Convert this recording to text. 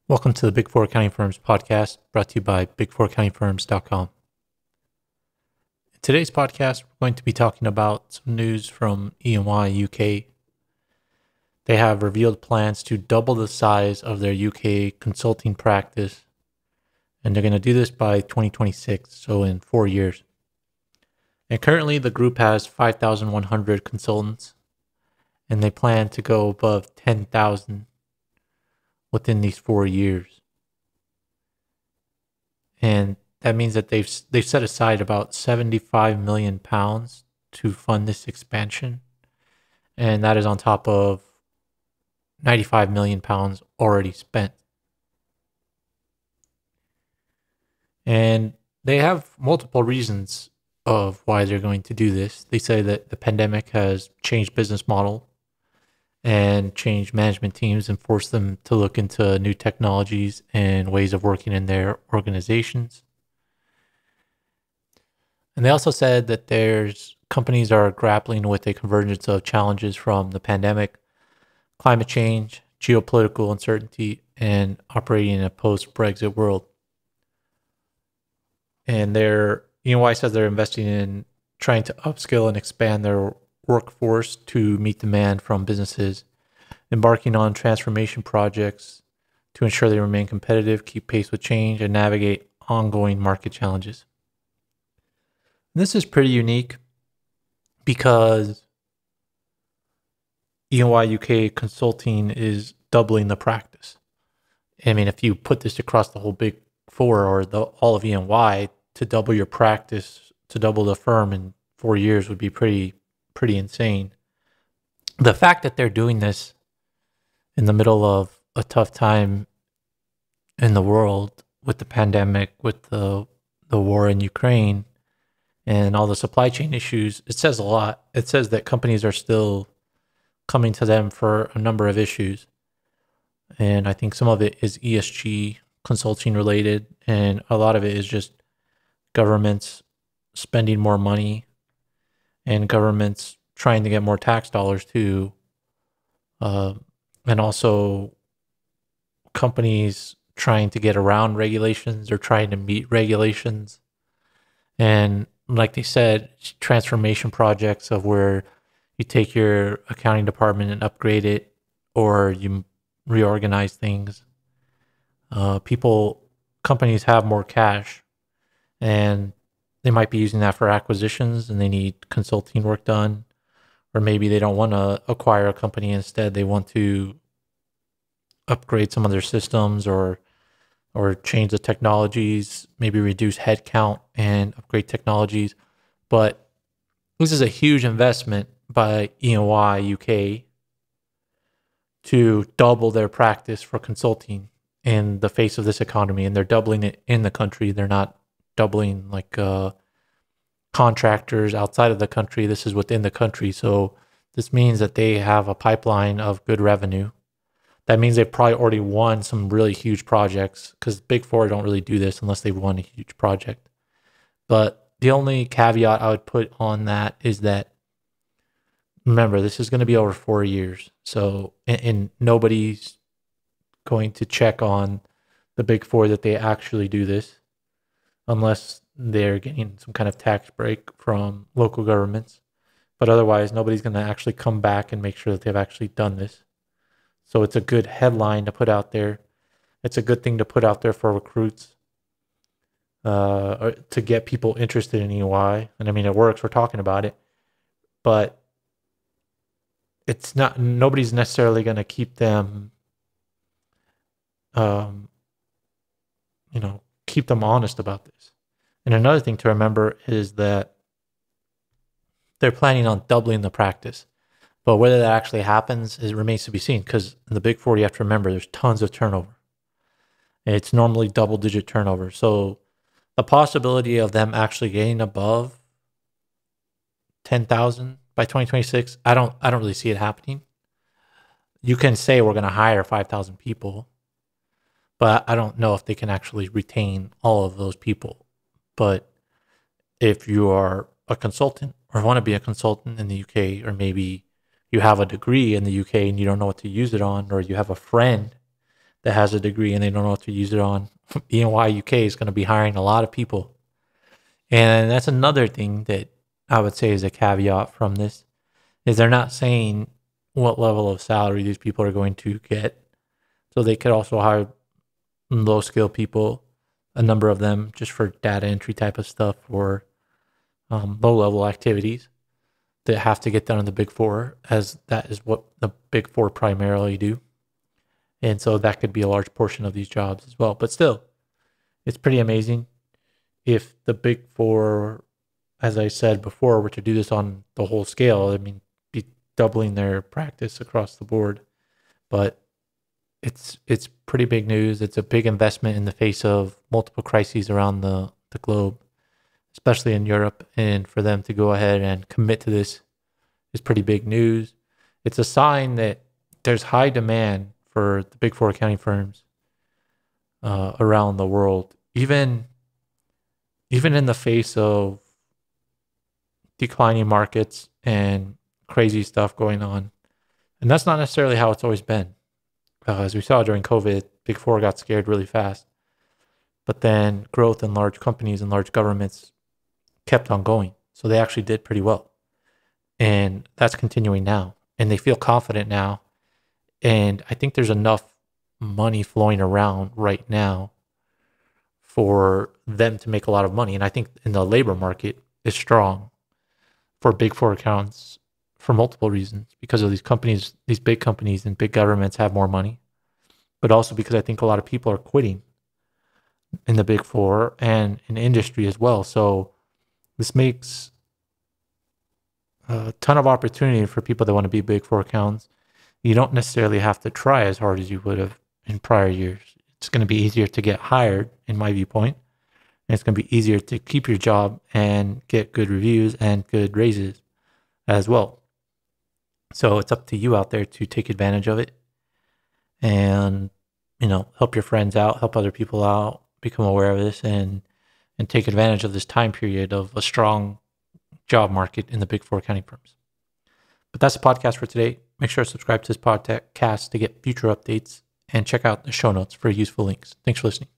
Welcome to the Big Four Accounting Firms podcast, brought to you by big4accountingfirms.com. In today's podcast, we're going to be talking about some news from E&Y UK. They have revealed plans to double the size of their UK consulting practice, and they're going to do this by 2026, so in 4 years. And currently, the group has 5,100 consultants, and they plan to go above 10,000 within these 4 years. And that means that they've set aside about 75 million pounds to fund this expansion. And that is on top of 95 million pounds already spent. And they have multiple reasons of why they're going to do this. They say that the pandemic has changed business model and changed management teams and forced them to look into new technologies and ways of working in their organizations. And they also said that companies are grappling with a convergence of challenges from the pandemic, climate change, geopolitical uncertainty, and operating in a post-Brexit world. And EY says they're investing in trying to upskill and expand their workforce to meet demand from businesses, embarking on transformation projects to ensure they remain competitive, keep pace with change, and navigate ongoing market challenges. And this is pretty unique because E&Y UK Consulting is doubling the practice. I mean, if you put this across the whole Big Four or all of E&Y, to double your practice, to double the firm in 4 years would be pretty insane. The fact that they're doing this in the middle of a tough time in the world with the pandemic, with the war in Ukraine, and all the supply chain issues, it says a lot. It says that companies are still coming to them for a number of issues. And I think some of it is ESG consulting related, and a lot of it is just governments spending more money and governments trying to get more tax dollars too. And also companies trying to get around regulations or trying to meet regulations. And like they said, transformation projects of where you take your accounting department and upgrade it, or you reorganize things. Companies have more cash, and they might be using that for acquisitions and they need consulting work done. Or maybe they don't want to acquire a company. Instead, they want to upgrade some of their systems or change the technologies, maybe reduce headcount and upgrade technologies. But this is a huge investment by E&Y UK to double their practice for consulting in the face of this economy. And they're doubling it in the country. They're not doubling like contractors outside of the country. This is within the country. So this means that they have a pipeline of good revenue. That means they've probably already won some really huge projects, because Big Four don't really do this unless they've won a huge project. But the only caveat I would put on that is that, remember, this is going to be over 4 years. So, and nobody's going to check on the Big Four that they actually do this unless they're getting some kind of tax break from local governments. But otherwise, nobody's going to actually come back and make sure that they've actually done this. So it's a good headline to put out there. It's a good thing to put out there for recruits, or to get people interested in EY. And I mean, it works. We're talking about it. But it's not, nobody's necessarily going to keep them, keep them honest about this. And another thing to remember is that they're planning on doubling the practice. But whether that actually happens, it remains to be seen, because in the Big Four, you have to remember there's tons of turnover. It's normally double-digit turnover. So the possibility of them actually getting above 10,000 by 2026, I don't really see it happening. You can say we're going to hire 5,000 people, but I don't know if they can actually retain all of those people. But if you are a consultant or want to be a consultant in the UK, or maybe you have a degree in the UK and you don't know what to use it on, or you have a friend that has a degree and they don't know what to use it on. EY UK is going to be hiring a lot of people. And that's another thing that I would say is a caveat from this, is they're not saying what level of salary these people are going to get. So they could also hire low skill people, a number of them just for data entry type of stuff or low level activities that have to get done in the Big Four, as that is what the Big Four primarily do. And so that could be a large portion of these jobs as well. But still, it's pretty amazing if the Big Four, as I said before, were to do this on the whole scale. I mean, be doubling their practice across the board. But it's pretty big news. It's a big investment in the face of multiple crises around the globe, especially in Europe. And for them to go ahead and commit to this is pretty big news. It's a sign that there's high demand for the Big Four accounting firms around the world, even in the face of declining markets and crazy stuff going on. And that's not necessarily how it's always been. As we saw during COVID, Big Four got scared really fast. But then growth in large companies and large governments kept on going. So they actually did pretty well. And that's continuing now. And they feel confident now. And I think there's enough money flowing around right now for them to make a lot of money. And I think in the labor market is strong for Big Four accounts for multiple reasons, because of these companies, these big companies and big governments have more money, but also because I think a lot of people are quitting in the Big Four and in industry as well. So this makes a ton of opportunity for people that want to be Big Four accounts. You don't necessarily have to try as hard as you would have in prior years. It's going to be easier to get hired, in my viewpoint. And it's going to be easier to keep your job and get good reviews and good raises as well. So it's up to you out there to take advantage of it and, help your friends out, help other people out, become aware of this and take advantage of this time period of a strong job market in the Big Four accounting firms. But that's the podcast for today. Make sure to subscribe to this podcast to get future updates and check out the show notes for useful links. Thanks for listening.